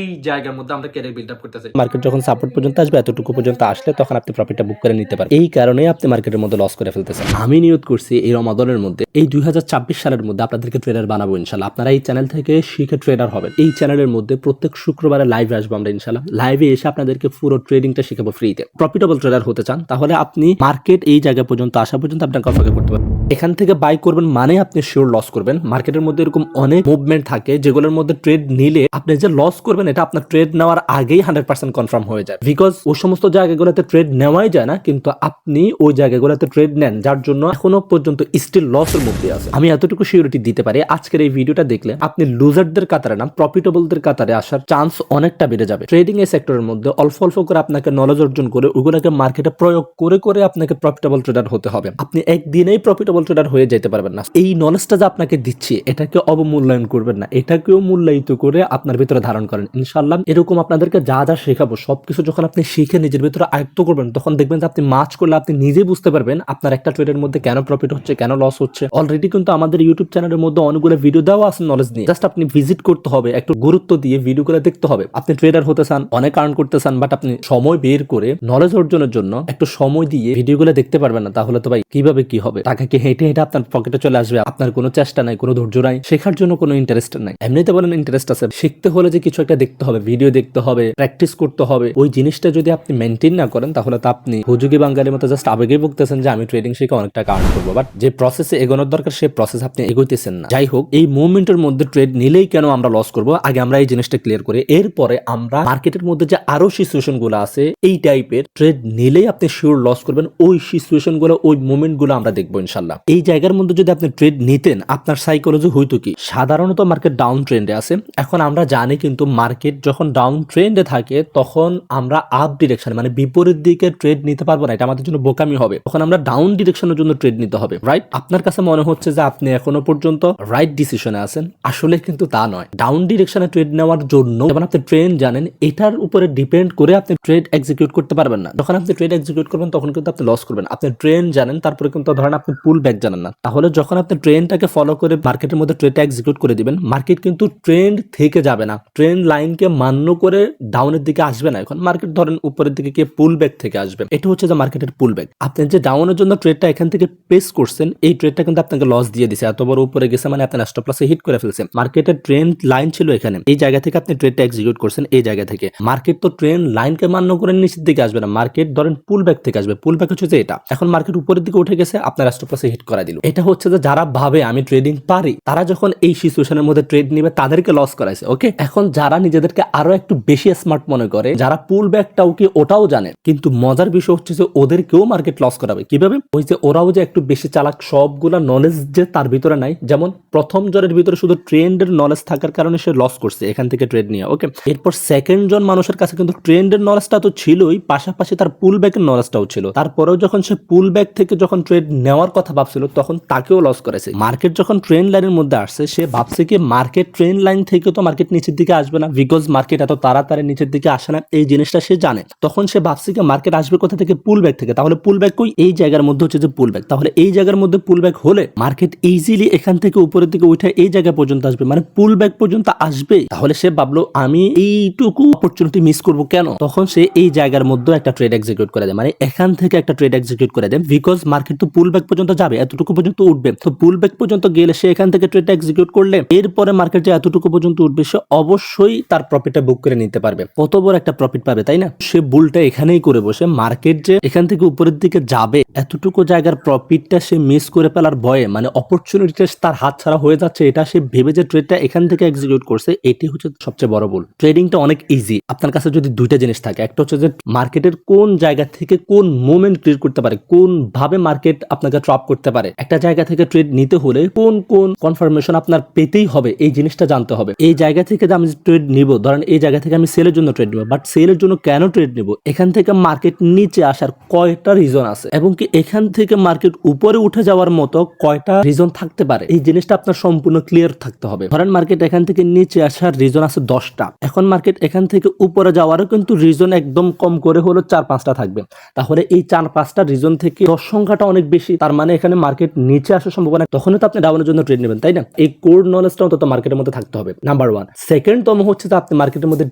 এই জায়গার মধ্যে আমরা ক্যারিয়ার বিল্ড আপ করতে চাই। মার্কেট যখন সাপোর্ট পর্যন্ত আসবে, এতটুকু পর্যন্ত আসলে তখন আপনি প্রফিটটা বুক করে নিতে পারেন। এই কারণে আপনি মার্কেটের মধ্যে লস করে ফেলতেছেন। আমি নিয়ত করছি এই রমাদানের মধ্যে, এই 2024 সালের মধ্যে আপনাদেরকে ট্রেডার বানাবো ইনশাল্লাহ। আপনারা এই চ্যানেল থেকে শিখে ট্রেডার হবেন। এই চ্যানেলের মধ্যে প্রত্যেক শুক্রবারে লাইভে আসবো আমরা ইনশাল্লাহ। লাইভে এসে আপনাদেরকে পুরো ট্রেডিংটা শিখাবো ফ্রিতে। প্রফিটেবল ট্রেডার হতে চান তাহলে আপনি মার্কেট এই জায়গা পর্যন্ত আসা পর্যন্ত আপনাকে অপেক্ষা করতে পারেন। এখান থেকে বাই করবেন মানে আপনি শিওর লস করবেন। মার্কেটের মধ্যে এরকম অনেক মুভমেন্ট থাকে যেগুলোর মধ্যে ট্রেড নিলে আপনি যে লস করবেন এটা আপনার ট্রেড নেওয়ার আগেই 100% কনফার্ম হয়ে যায়। বিকজ ওই সমস্ত জায়গাগুলোতে ট্রেড নেওয়াই যায় না, কিন্তু আপনি ওই জায়গাগুলোতে ট্রেড নেন, যার জন্য এখনো পর্যন্ত স্টিল লসের মধ্যে আছে। আমি এতটুকু সিউরিটি দিতে পারি, আজকের এই ভিডিওটা দেখলে আপনি লুজারদের কাতারে না প্রফিটেবলদের কাতারে আসার চান্স অনেকটা বেড়ে যাবে। ট্রেডিং এই সেক্টরের মধ্যে অল্প অল্প করে আপনাকে নলেজ অর্জন করে ওগুলোকে মার্কেটে প্রয়োগ করে করে আপনাকে প্রফিটেবল ট্রেডার হতে হবে। আপনি একদিনেই প্রফিটেবল ট্রেডার হয়ে যেতে পারবেন না। এই নলেজটা যে আপনাকে দিচ্ছি এটাকে অবমূল্যায়ন করবেন না, এটাকেও মূল্যায়িত করে আপনার ভিতরে ধারণ করেন ইনশাআল্লাহ। এরকম আপনাদেরকে যা যা শেখাবো সবকিছু যখন আপনি শিখে নিজের ভিতরে আয়ত্ত করবেন, তখন দেখবেন যে আপনি মাছ করলে আপনি নিজেই বুঝতে পারবেন আপনার একটা ট্রেডের মধ্যে কেন প্রফিট হচ্ছে, কেন লস হচ্ছে। অলরেডি কিন্তু আমাদের ইউটিউব চ্যানেলের মধ্যে অনেকগুলো ভিডিও দেওয়া আছে নলেজ নিয়ে। জাস্ট আপনি ভিজিট করতে হবে, একটু গুরুত্ব দিয়ে ভিডিওগুলো দেখতে হবে। আপনি ট্রেডার হতে চান, অনেক আর্ন করতে চান, বাট আপনি সময় বের করে নলেজ অর্জনের জন্য একটু সময় দিয়ে ভিডিওগুলো দেখতে পারবেন না, তাহলে তো ভাই কিভাবে কি হবে? টাকা কি হেঁটে হেঁটে আপনার পকেটে চলে আসবে? আপনার কোনো চেষ্টা নাই, কোনো ধৈর্য নাই, শেখার জন্য কোনো ইন্টারেস্ট নাই। এমনিতে বলেন ইন্টারেস্ট আছে, শিখতে হলে যে কিছু একটা দেখতে হবে, ভিডিও দেখতে হবে, প্র্যাকটিস করতে হবে। ওই জিনিসটা যদি আপনি মেনটেন না করেন তাহলে তো আপনি হুজুগি বাঙালির মতো জাস্ট আবেগেই বলতেছেন যে আমি ট্রেডিং শিখে অনেক টাকা আর্ন করবো, বাট যে প্রসেসে এগোনোর দরকার সেই প্রসেস আপনি এগোইতেছেন না। যাই হোক, এই মুভমেন্টের মধ্যে ট্রেড নিলেই কেন আমরা লস করবো, আগে আমরা এই জিনিসটা ক্লিয়ার করি। এরপরে আমরা মার্কেটের মধ্যে যে আরো সিচুয়েশন গুলো আছে এই টাইপের ট্রেড নিলেই আপনি শিওর লস করবেন, ওই সিচুয়েশন গুলো, ওই মুভমেন্ট গুলো আমরা দেখবো ইনশাল্লাহ। এই জায়গার মধ্যে যদি আপনি ট্রেড নিতেন, আপনার সাইকোলজি হইতো কি, সাধারণত মার্কেট ডাউন ট্রেন্ডে আছে। এখন আমরা জানি কিন্তু মার্কেট যখন ডাউন ট্রেন্ডে থাকে তখন আমরা আপ ডিরেকশন মানে বিপরীত দিকে ট্রেড নিতে পারবো না, এটা আমাদের জন্য বোকামি হবে। তখন আমরা ডাউন ডিরেকশনের জন্য ট্রেড নিতে হবে, রাইট? আপনার কাছে মনে হচ্ছে যে আপনি এখনো পর্যন্ত রাইট ডিসিশনে আছেন, আসলে কিন্তু তা নয়। ডাউন ডিরেকশনে ট্রেড নেওয়ার জন্য যেমন আপনি ট্রেন্ড জানেন, এটার উপরে ডিপেন্ড করে আপনি ট্রেড এক্সিকিউট করতে পারবেন না। যখন আপনি ট্রেড এক্সিকিউট করবেন তখন কিন্তু আপনি লস করবেন। আপনি ট্রেন্ড জানেন, তারপরে কিন্তু ধরেন আপনি পুল ব্যাক জানেন না, তাহলে যখন আপনি ট্রেন্ডটাকে ফলো করে মার্কেটের মধ্যে ট্রেডটা এক্সিকিউট করে দিবেন, মার্কেট কিন্তু ট্রেন্ড থেকে যাবে না, ট্রেন্ড লাইনকে মান্য করে ডাউনের দিকে আসবে না। এখন মার্কেট ধরেন উপরের দিকে গিয়ে পুল ব্যাক থেকে আসবে, এটা হচ্ছে যে মার্কেটের পুল ব্যাক। আপনি যে ডাউনের জন্য ট্রেডটা এখান থেকে প্রেস করছেন, এই ট্রেডটা কিন্তু আপনাকে লস দিয়ে দিছে। এত বড় উপরে গেছে মানে আপনার স্টপ লসে হিট করে ফেলছে। মার্কেটের ট্রেন্ড লাইন ছিল এখানে, এই জায়গা থেকে আপনি ট্রেডটা এক্সিকিউট করছেন। এই জায়গা থেকে মার্কেট তো ট্রেন্ড লাইনকে মান্য করে নিচের দিকে আসবে না, মার্কেট ধরেন পুল ব্যাক থেকে আসবে। পুল ব্যাক হচ্ছে যে এটা, এখন মার্কেট উপরের দিকে উঠে গেছে, আপনার স্টপ লসে হিট করা দিল। এটা হচ্ছে যে যারা ভাবে আমি ট্রেডিং পারি, তারা যখন এই সিচুয়েশনের মধ্যে ট্রেড নিবে তাদেরকে লস করাইছে। ওকে, এখন যারা নিজেদেরকে আরো একটু বেশি স্মার্ট মনে করে, যারা পুল ব্যাকটাও কি ওটাও জানে, কিন্তু মজার বিষয় হচ্ছে যে ওদেরকেও মার্কেট লস করাবে। কিভাবে? ওই যে ওরাও যে একটু বেশি চালাক, সবগুলা নলেজ যে তার ভিতরে নাই। যেমন প্রথম জনের ভিতরে শুধু ট্রেন্ডের নলেজ থাকার কারণে সে লস করছে এখান থেকে ট্রেড নিয়ে। ওকে, এরপর সেকেন্ড জন মানুষের কাছে কিন্তু ট্রেন্ডের নলেজটা তো ছিলই, পাশাপাশি তার পুল ব্যাকের নলেজটাও ছিল। তারপরেও যখন সে পুল ব্যাক থেকে যখন ট্রেড নেওয়ার কথা ভাবছিল, তখন তাকেও লস করেছে। মার্কেট যখন ট্রেন্ড লাইনের মধ্যে আসছে, সে ভাবছে কি মার্কেট ট্রেন্ড লাইন থেকে তো মার্কেট নিচের দিকে আসবে না, বিকজ মার্কেট এত তাড়াতাড়ি নিচের দিকে আসে না, এই জিনিসটা সে জানে। তখন সে ভাবছে কি মার্কেট আসবে কোথা থেকে? পুল ব্যাক থেকে। তাহলে পুল ব্যাক কই? এই জায়গার মধ্যে হচ্ছে যে পুল ব্যাক। তাহলে এই জায়গার মধ্যে পুল ব্যাক হলে মার্কেট ইজিলি এখান থেকে উপরের দিকে উঠে এই জায়গা পর্যন্ত আসবে, মানে পুল ব্যাক পর্যন্ত আসবে। তাহলে সে ভাবলো আমি এইটুকু অপরচুনিটি মিস করবো কেন? তখন সে এই জায়গার মধ্যে একটা ট্রেড এক্সিকিউট করে দেয়, মানে এখান থেকে একটা ট্রেড এক্সিকিউট করে দেয়, বিকজ মার্কেট তো পুল ব্যাক পর্যন্ত যাবে, এতটুকু পর্যন্ত উঠবে। তো পুল ব্যাক পর্যন্ত গেলে সে এখান থেকে ট্রেডটা এক্সিকিউট করলে এরপরে মার্কেট যে এতটুকু পর্যন্ত উঠবে, সে অবশ্যই তার প্রফিটটা বুক করে নিতে পারবে। কত বড় একটা প্রফিট পাবে, তাই না? সে বুলটা এখানেই করে বসে মার্কেট যে এখান থেকে উপরের দিকে যাবে, এতটুকু জায়গার প্রফিটটা সে মিস করে ফেলার ভয়ে, মানে অপরচুনিটিটা তার হাত ছাড়া হয়ে যাচ্ছে, এটা সে ভেবে যে ট্রেডটা এখান থেকে এক্সিকিউট করছে, এটি হচ্ছে সবচেয়ে বড় ভুল। ট্রেডিংটা অনেক ইজি। আপনার কাছে যদি দুইটা জিনিস থাকে, একটা হচ্ছে যে মার্কেটের কোন জায়গা থেকে কোন মোমেন্ট ক্রিয়েট করতে পারে, কোন ভাবে মার্কেট আপনাকে ট্র্যাপ করতে পারে। একটা জায়গা থেকে ট্রেড নিতে হলে কোন কোন কনফার্মেশন আপনার পেতেই হবে, এই জিনিসটা জানতে হবে। এই জায়গা থেকে যে আমি ট্রেড নিব, ধরেন এই জায়গা থেকে আমি সেলের জন্য ট্রেড নিব, বাট সেলের জন্য কেন ট্রেড নিব? এখান থেকে মার্কেট নিচে আসার কয়টা রিজন আছে, এবং কি এখান থেকে মার্কেট উপরে উঠে যাওয়ার মতো কয়টা রিজন থাকতে পারে, এই জিনিসটা আপনার সম্পূর্ণ ক্লিয়ার থাকতে হবে। ধরেন মার্কেট এখান থেকে নিচে আসার রিজন আছে 10টা, এখন মার্কেট এখান থেকে উপরে যাওয়ারও কিন্তু রিজন একদম কম করে হলো 4-5টা থাকবে। তাহলে এই 4-5টা রিজন থেকে 10 সংখ্যাটা অনেক বেশি, তার মানে এখানে মার্কেট নিচে আসার সম্ভাবনা, তখনই তো আপনি ডাউনের জন্য ট্রেড নেবেন, তাই না? এই কোর নলেজটা অন্তত মার্কেটের মধ্যে থাকতে হবে, নাম্বার 1। সেকেন্ড তম হচ্ছে যে আপনি মার্কেটের মধ্যে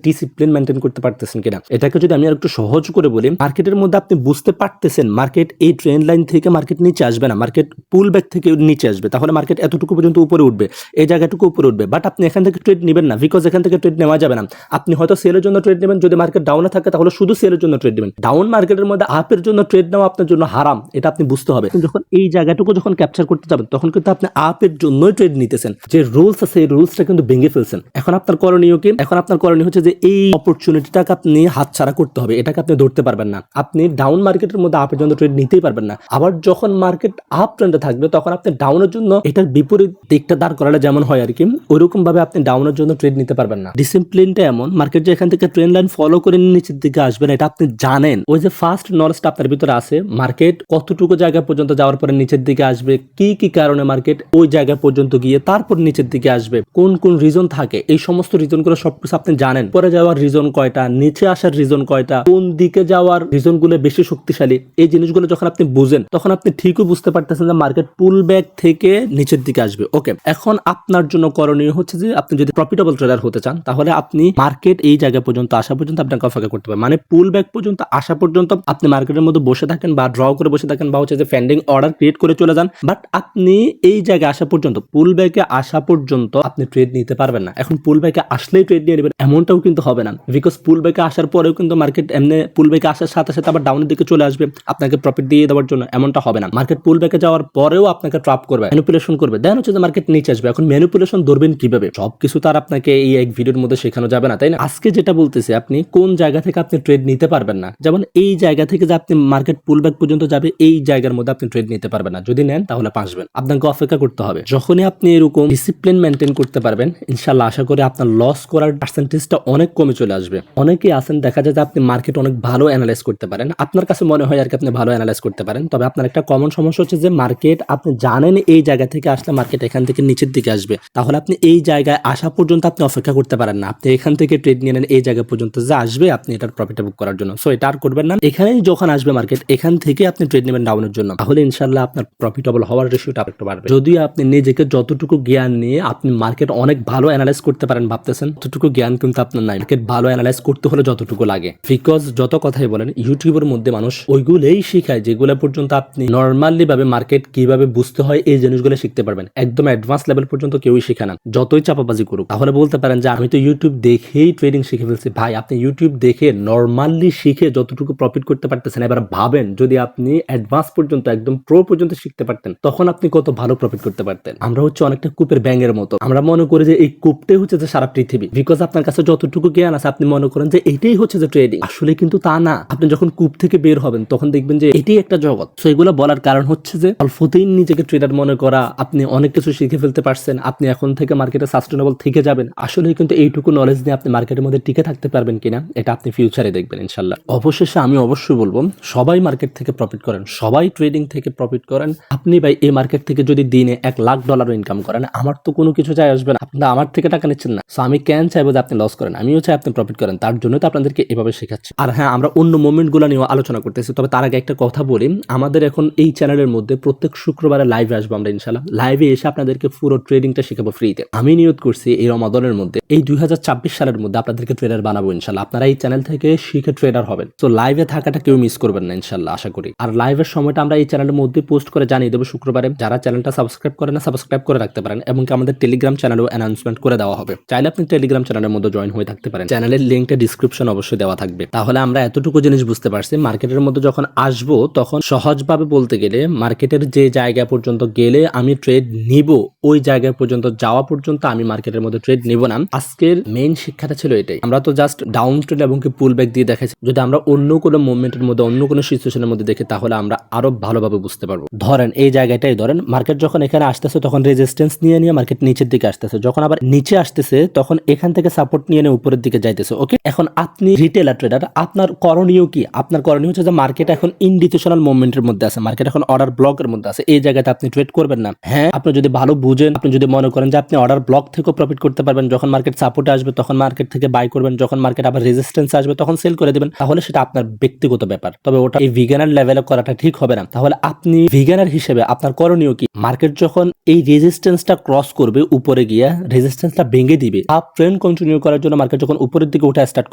ডিসিপ্লিন মেনটেন করতে পারতেছেন কিনা। এটাকে যদি আমি আর একটু সহজ করে বলি, মার্কেটের মধ্যে আপনি বুঝতে পারতেছেন মার্কেট এই ট্রেন্ড লাইন থেকে মার্কেট নিচে আসবে না, মার্কেট পুল ব্যাক থেকে নিচে আসবে, তাহলে মার্কেট এতটুকু পর্যন্ত উপরে উঠবে, এই জায়গাটুকু উপরে উঠবে, বাট আপনি এখান থেকে ট্রেড নেবেন না, বিকজ এখান থেকে ট্রেড নেওয়া যাবে না। আপনি হয়তো সেলের জন্য ট্রেড নেবেন, যদি মার্কেট ডাউনে থাকে তাহলে শুধু সেলের জন্য ট্রেড নেবেন। ডাউন মার্কেটের মধ্যে আপের জন্য ট্রেড নেওয়া আপনার জন্য হারাম, এটা আপনি বুঝতে হবে। যখন এই জায়গাটুকু যখন ক্যাপচার করতে যাবেন, তখন কিন্তু আপনি আপের জন্যই ট্রেড নিতেছেন, যে রুলস আছে এই রুলসটা কিন্তু ভেঙে ফেলছেন। এখন আপনার করণীয় কি? এখন আপনার করণীয় হচ্ছে যে এই অপরচুনিটিটাকে আপনি হাতছাড়া করতে হবে, এটাকে আপনি ধরতে পারবেন না। আপনি ডাউন মার্কেটের মধ্যে আপের জন্য ট্রেড নিতেই পারবেন না। আবার যখন মার্কেট আপ ট্রেন্ডে থাকবে, তখন আপনি ডাউনের জন্য এটার বিপরীত দিকটা দাঁড় করালে যেমন হয় আর কি, ওইরকম ভাবে আপনি ডাউনের জন্য ট্রেড নিতে পারবেন না। ডিসিপ্লিনটা এমন, মার্কেট যে এখান থেকে ট্রেন্ড লাইন ফলো করে নিচের দিকে আসবে না, এটা আপনি জানেন। ওই যে ফার্স্ট নলেজটা আপনার ভিতরে আছে, মার্কেট কতটুকু জায়গা পর্যন্ত যাওয়ার পরে নিচের দিকে আসবে, কি কি কারণে মার্কেট ওই জায়গা পর্যন্ত গিয়ে তারপর নিচের দিকে আসবে, কোন কোন রিজন থাকে, এই সমস্ত রিজন গুলো সবকিছু আপনি জানেন। পরে যাওয়ার রিজন কয়টা, নিচে আসার রিজন কয়টা, কোন দিকে যাওয়ার রিজন গুলো বেশি শক্তিশালী, এই জিনিসগুলো যখন আপনি বুঝেন, তখন আপনি ঠিকই বুঝতে পারতেছেন যে মার্কেট পুল ব্যাক থেকে নিচের দিকে আসবে। ওকে, এখন আপনার জন্য করণীয় হচ্ছে যে আপনি যদি প্রফিটেবল ট্রেডার হতে চান, তাহলে আপনি মার্কেট এই জায়গা পর্যন্ত আসা পর্যন্ত আপনাকে অপেক্ষা করতে হবে, মানে পুল ব্যাক পর্যন্ত আসা পর্যন্ত আপনি মার্কেটের মধ্যে বসে থাকেন বা ড্র করে বসে থাকেন, বা হচ্ছে যে ফেন্ডিং অর্ডার ক্রিয়েট করে চলে যান, বাট আপনি এই জায়গায় আসা পর্যন্ত, পুল ব্যাকে আসা পর্যন্ত আপনি ট্রেড নিতে পারবেন না। এখন পুল ব্যাকে আসলেই ট্রেড নিয়ে নেবেন এমনটাও কিন্তু হবে না, বিকজ পুল ব্যাকে আসার পরেও কিন্তু মার্কেট এমনি পুল ব্যাকে আসার সাথে সাথে আবার ডাউনের দিকে চলে আসবে আপনাকে প্রফিট দিয়ে দেওয়ার জন্য, এমনটা হবে না। মার্কেট পুল ব্যাকে যাওয়ার পরেও আপনাকে ট্র্যাপ করবে, ম্যানিপুলেশন করবে, দেন হচ্ছে যে মার্কেট নিচে আসবে। এখন ম্যানিপুলেশন ধরবেন কিভাবে, সবকিছু তার আপনাকে এই এক ভিডিওর মধ্যে শেখানো যাবে না, তাই না? আজকে যেটা বলতেছি, আপনি কোন জায়গা থেকে আপনি ট্রেড নিতে পারবেন না, যেমন এই জায়গা থেকে যে আপনি মার্কেট পুল ব্যাক পর্যন্ত যাবে, এই জায়গার মধ্যে আপনি ট্রেড নিতে পারবেন না। যদি নেন তাহলে পাসবেন, আপনাকে অপেক্ষা করতে হবে। যখনই আপনি এরকম ডিসিপ্লিন মেনটেন করতে পারবেন, ইনশাআল্লাহ আশা করি আপনার লস করার পার্সেন্টেজটা অনেক কমে চলে আসবে। অনেকেই আছেন, দেখা যায় যে আপনি মার্কেট অনেক ভালো অ্যানালাইজ করতে পারেন, আপনার কাছে মনে হয় আর কি আপনি ভালো অ্যানালাইজ করতে পারেন, তবে আপনার একটা কমন সমস্যা হচ্ছে যে মার্কেট আপনি জানেন এই জায়গা থেকে আসলে মার্কেট এখান থেকে নিচের দিকে আসবে, তাহলে আপনি এই জায়গায় আসা পর্যন্ত আপনি অপেক্ষা করতে পারেন না। আপনি এখান থেকে ট্রেড নিয়ে নেন, এই জায়গা পর্যন্ত যে আসবে আপনি এটার প্রফিট বুক করার জন্য। সো এটা আর করবেন না, এখানেই যখন আসবে মার্কেট, এখান থেকে আপনি ট্রেড নেবেন ডাউনের জন্য, তাহলে ইনশাআল্লাহ আপনার প্রফিটেবল হওয়ার রেশিওটা একটু বাড়বে। যদি আপনি নিজেকে যতটুকু জ্ঞান নিয়ে আপনি মার্কেট অনেক ভালো অ্যানালাইজ করতে পারেন ভাবতেছেন, তো এতটুকু জ্ঞান কিন্তু আপনার নাই মার্কেট ভালো অ্যানালাইজ করতে হলে যতটুকু লাগে। বিকজ যত কথাই বলেন ইউটিউবের মধ্যে মানুষ ওইগুলোই শিখায় যেগুলো পর্যন্ত আপনি নর্মালি ভাবে মার্কেট কিভাবে বুঝতে হয় এই জিনিসগুলো শিখতে পারবেন। একদম অ্যাডভান্স লেভেল পর্যন্ত কেউই শিখে না, যতই চাপাবাজি করুক। তাহলে বলতে পারেন যে আমি তো ইউটিউব দেখেই ট্রেডিং শিখে ফেলছি। ভাই, আপনি ইউটিউব দেখে নর্মালি শিখে যতটুকু প্রফিট করতে পারতেছেন, এবার ভাবেন যদি আপনি অ্যাডভান্স পর্যন্ত একদম প্রো পর্যন্ত শিখতে পারতেন তখন আপনি কত ভালো প্রফিট করতে পারতেন। আমরা হচ্ছে অনেকটা কূপের ব্যাঙের মতো, আমরা মনে করি যে এই কূপটাই হচ্ছে যে সারা পৃথিবী। বিকজ আপনার কাছে যতটুকু জ্ঞান আছে আপনি মনে করেন যে এটাই হচ্ছে যে ট্রেডিং, আসলে কিন্তু তা না। আপনি যখন কূপ থেকে বের হবেন তখন দেখবেন যে এটাই একটা জগৎ। তো এগুলো বলার কারণ হচ্ছে যে অল্পতেই নিজেকে ট্রেডার মনে করা, আপনি অনেক কিছু শিখে ফেলতে পারছেন, আপনি এখন থেকে মার্কেটে সাস্টেনেবল থেকে যাবেন। আসলে কিন্তু এইটুকু নলেজ নিয়ে আপনি মার্কেটের মধ্যে টিকে থাকতে পারবেন কিনা এটা আপনি ফিউচারে দেখবেন ইনশাল্লাহ। অবশেষে আমি অবশ্যই বলবো সবাই মার্কেট থেকে প্রফিট করেন, সবাই ট্রেডিং থেকে প্রফিট করেন। আপনি ভাই এই মার্কেট থেকে যদি দিনে $1,00,000 ইনকাম করেন, আমার তো কোনো কিছু যায় আসবে না, আপনি আমার থেকে টাকা নিচ্ছেন না। সো আমি কেন চাইবো যে আপনি লস করেন, আমিও চাই আপনি প্রফিট করেন, তার জন্য তো আপনাদেরকে এভাবে শেখাচ্ছি। আর হ্যাঁ, আমরা অন্য মোমেন্টগুলো নিয়েও আলোচনা করতেছি, তবে তার আগে একটা কথা বলি, আমাদের এখন এই চ্যানেলের মধ্যে প্রত্যেক শুক্রবারে লাইভে আসবো আমরা ইনশাল্লাহ। লাইভে এসে আপনাদেরকে পুরো ট্রেডিংটা শেখাবো ফ্রিতে। আমি নিয়ত করছি এই রমাদানের মধ্যে, এই 2024 সালের মধ্যে আপনাদেরকে ট্রেডার বানাবো ইনশাল্লাহ। আপনারা এই চ্যানেল থেকে শিখে ট্রেডার হবেন। তো লাইভে থাকাটা কেউ মিস করবেন না ইনশাল্লাহ, আশা করি। আর লাইভের সময়টা আমরা এই চ্যানেলের মধ্যে পোস্ট করে জানিয়ে দেবো শুক্রবারে। যারা চ্যানেলটা সাবস্ক্রাইব করে না, সাবস্ক্রাইব করে রাখতে পারেন, এবং আমাদের টেলিগ্রাম চ্যানেলও অ্যানাউন্সমেন্ট করে দেওয়া হবে। চাইলে আপনি টেলিগ্রাম চ্যানেলের মধ্যে জয়েন হয়ে থাকতে পারেন। চ্যানেলের লিঙ্কটা ডিসক্রিপশন অবশ্যই দেওয়া থাকবে। তাহলে আমরা এতটুকু জিনিস বুঝতে পারছি, মার্কেটের মধ্যে যখন আসবো তখন সহজভাবে বলতে গেলে মার্কেটের যে জায়গা পর্যন্ত গেলে আমি ট্রেড নিব, ওই জায়গা পর্যন্ত যাওয়া পর্যন্ত আমি মার্কেটের মধ্যে ট্রেড নিব না। আজকের মেইন শিক্ষাটা ছিল এটাই। আমরা তো জাস্ট ডাউন ট্রেড এবং কি পুল ব্যাক দিয়ে দেখাচ্ছি। যদি আমরা অন্য কোনো মুভমেন্টের মধ্যে, অন্য কোনো সিচুয়েশনের মধ্যে দেখি তাহলে আমরা আরো ভালোভাবে বুঝতে পারবো। ধরেন এই জায়গাটাই ধরেন, মার্কেট যখন এখানে আসতেছে তখন রেজিস্ট্যান্স নিয়ে মার্কেট নিচের দিকে আসতেছে, যখন আবার নিচে আসতেছে তখন এখান থেকে সাপোর্ট নিয়ে উপরের দিকে যাইতেছে। ওকে, এখন আপনি রিটেলার ট্রেডার, আপনার করণীয় কি? আপনার করণীয় হচ্ছে যে মার্কেট এখন ইনডিসিশনাল মুভমেন্টের মধ্যে আছে, মার্কেট এখন অর্ডার ব্লকের মধ্যে আছে, এই জায়গাতে আপনি ট্রেড করবেন না। হ্যাঁ, আপনি যদি ভালো বুঝেন, আপনি যদি মনে করেন যে আপনি অর্ডার ব্লক থেকেও প্রফিট করতে পারবেন, যখন মার্কেট সাপোর্টে আসবে তখন মার্কেট থেকে বাই করবেন, যখন মার্কেট আবার রেজিস্ট্যান্স আসবে তখন সেল করে দিবেন, তাহলে সেটা আপনার ব্যক্তিগত ব্যাপার। তবে ওটা এই বিগিনার লেভেলে করাটা ঠিক হবে না। তাহলে আপনি বিগিনার হিসেবে আপনার করণীয় কি? মার্কেট যখন এই রেজিস্ট্যান্সটা ক্রস করবে, উপরে গিয়ে রেজিস্ট্যান্সটা ভেঙে দিবে, আপ ট্রেন্ড কন্টিনিউ করার জন্য মার্কেট যখন উপরের দিকে উঠা স্টার্ট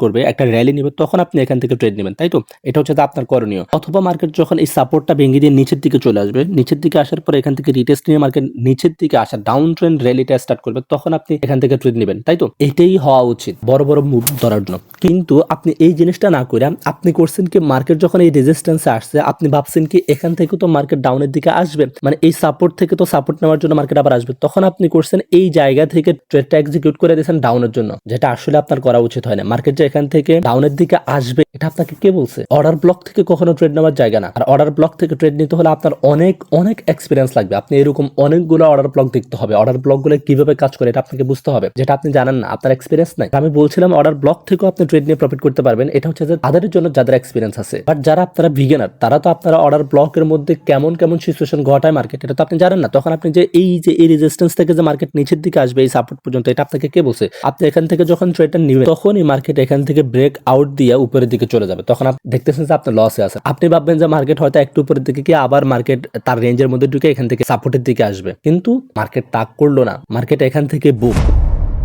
করবে, একটা র্যালি নেবে, তখন আপনি এখান থেকে ট্রেড নেবেন, তাই তো? এটা হচ্ছে আপনার করণীয়। অথবা মার্কেট যখন এই সাপোর্টটা ভেঙে দিয়ে নিচের দিকে চলে আসবে, নিচের দিকে আসার পর এখান থেকে রিটেস্ট নিয়ে মার্কেট নিচের দিকে আসা ডাউন ট্রেন্ড র্যালিটা স্টার্ট করবে, তখন আপনি এখান থেকে ট্রেড নেবেন, তাই তো? এটাই হওয়া উচিত বড় বড় মুভ ধরার জন্য। কিন্তু আপনি এই জিনিসটা না করে আপনি করছেন কি, মার্কেট যখন এই রেজিস্ট্যান্সে আসছে আপনি ভাবছেন কি এখান থেকে তো মার্কেট ডাউনের দিকে আসবে, মানে এই সাপোর্ট থেকে তো সাপোর্ট নেওয়ার জন্য মার্কেট আবার আসবে, তখন আপনি করছেন এই জায়গা থেকে ট্রেডটা এক্সিকিউট করে দিয়েছেন ডাউনের জন্য, যেটা আসলে আপনার করা উচিত হয় না। মার্কেট যে এখান থেকে ডাউনের দিকে আসবে এটা আপনাকে কে বলছে? অর্ডার ব্লক থেকে কখনো ট্রেড নেওয়ার জায়গা না। আর অর্ডার ব্লক থেকে ট্রেড নিতে হলে আপনার অনেক অনেক এক্সপিরিয়েন্স লাগবে। আপনি এরকম অনেকগুলো অর্ডার ব্লক দেখতে হবে, অর্ডার ব্লক গুলো কিভাবে কাজ করে এটা আপনাকে বুঝতে হবে, যেটা আপনি জানেন না, আপনার এক্সপিরিয়েন্স নাই। আমি বলছিলাম অর্ডার ব্লক থেকেও আপনি ট্রেড নিয়ে প্রফিট করতে পারবেন, এটা হচ্ছে যে তাদের জন্য যাদের এক্সপিরিয়েন্স আছে। বাট যারা আপনারা বিগিনার, তারা তো আপনারা অর্ডার ব্লকের মধ্যে কেমন কেমন সিচুয়েশন ঘটায় মার্কেট এটা তো আপনি জানেন না। তখন আপনি যে এই রেজিস্ট্যান্স থেকে যে মার্কেট নিচের দিকে আসবে এই সাপোর্ট পর্যন্ত, এটা আপনাকে কে বলছে? আপনি এখান থেকে যখন ট্রেডটা নেবেন তখন এই মার্কেট এখান থেকে ব্রেক আউট দিয়ে উপরের দিকে চলে যাবে, তখন আপনি দেখতেছেন যে আপনি লসে আছেন। আপনি ভাববেন যে মার্কেট হয়তো একটু উপরের দিকে গিয়ে আবার মার্কেট তার রেঞ্জের মধ্যে ঢুকে এখান থেকে সাপোর্টের দিকে আসবে, কিন্তু মার্কেট তাক করলো না, মার্কেট এখান থেকে বুক।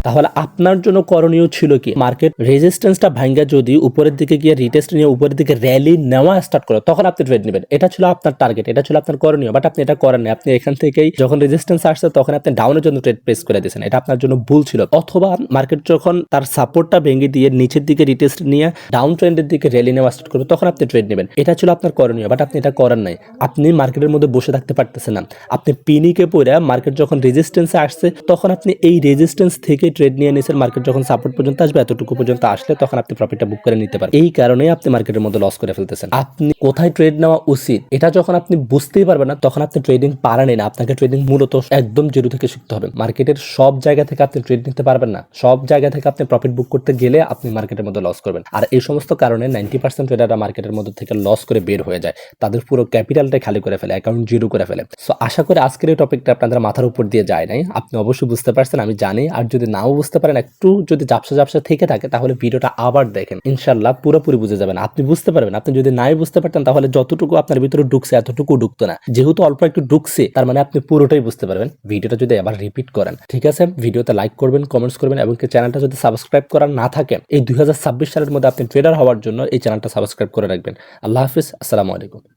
তাহলে আপনার জন্য করণীয় ছিল কি? মার্কেট রেজিস্ট্যান্সটা ভাঙ্গা যদি উপরের দিকে গিয়ে রিটেস্ট নিয়ে উপরের দিকে র্যালি নেওয়া স্টার্ট করে তখন আপনি ট্রেড নেবেন, এটা ছিল আপনার টার্গেট, এটা ছিল আপনার করণীয়। বাট আপনি এটা করেন না, আপনি এখান থেকেই যখন রেজিস্ট্যান্স আসছে তখন আপনি ডাউনের জন্য ট্রেড প্রেস করে দিয়েছেন, এটা আপনার জন্য ভুল ছিল। অথবা মার্কেট যখন তার সাপোর্টটা ভেঙে দিয়ে নিচের দিকে রিটেস্ট নিয়ে ডাউন ট্রেন্ডের দিকে র্যালি নেওয়া স্টার্ট করবে তখন আপনি ট্রেড নেবেন, এটা ছিল আপনার করণীয়। বাট আপনি এটা করেন নাই, আপনি মার্কেটের মধ্যে বসে থাকতে পারতেছেন না। আপনি পিনিকে পড়ে মার্কেট যখন রেজিস্ট্যান্সে আসছে তখন আপনি এই রেজিস্ট্যান্স থেকে ট্রেড নিয়ে নিয়েছেন, মার্কেট যখন সাপোর্ট পর্যন্ত আসবে এতটুকু পর্যন্ত আসলে তখন আপনি প্রফিটটা বুক করে নিতে পারেন। এই কারণেই আপনি মার্কেটের মধ্যে লস করে ফেলতেছেন। আপনি কোথায় ট্রেড নেওয়া উচিত এটা যখন আপনি বুঝতেই পারবেন না তখন আপনি ট্রেডিং পারেনই না। আপনাকে ট্রেডিং মূলত একদম জিরো থেকে শিখতে হবে। মার্কেটের সব জায়গা থেকে আপনি ট্রেড নিতে পারবেন না, সব জায়গা থেকে আপনি প্রফিট বুক করতে গেলে আপনি মার্কেটের মধ্যে লস করবেন। আর এই সমস্ত কারণে 90% ট্রেডাররা মার্কেটের মধ্যে থেকে লস করে বের হয়ে যায়, তাদের পুরো ক্যাপিটালটাই খালি করে ফেলে, অ্যাকাউন্ট জিরো করে ফেলে। সো আশা করি আজকের এই টপিকটা আপনাদের মাথার উপর দিয়ে যায় নাই, আপনি অবশ্যই বুঝতে পারছেন, আমি জানি। আর যদি না নাও বুঝতে পারেন, একটু যদি ঝাপসা ঝাপসা থেকে থাকে, তাহলে ভিডিওটা আবার দেখেন, ইনশাল্লাহ পুরোপুরি বুঝে যাবেন, আপনি বুঝতে পারবেন। আপনি যদি নাই বুঝতে পারতেন, তাহলে যতটুকু আপনার ভিতরে ঢুকছে এতটুকু ঢুকতো না। যেহেতু অল্প একটু ঢুকছে, তার মানে আপনি পুরোটাই বুঝতে পারবেন ভিডিওটা যদি আবার রিপিট করেন। ঠিক আছে, ভিডিওতে লাইক করবেন, কমেন্টস করবেন, এবং চ্যানেলটা যদি সাবস্ক্রাইব করা না থাকে, এই 2026 সালের মধ্যে আপনি ট্রেডার হওয়ার জন্য এই চ্যানেলটা সাবস্ক্রাইব করে রাখবেন। আল্লাহ হাফিজ, আসসালামু আলাইকুম।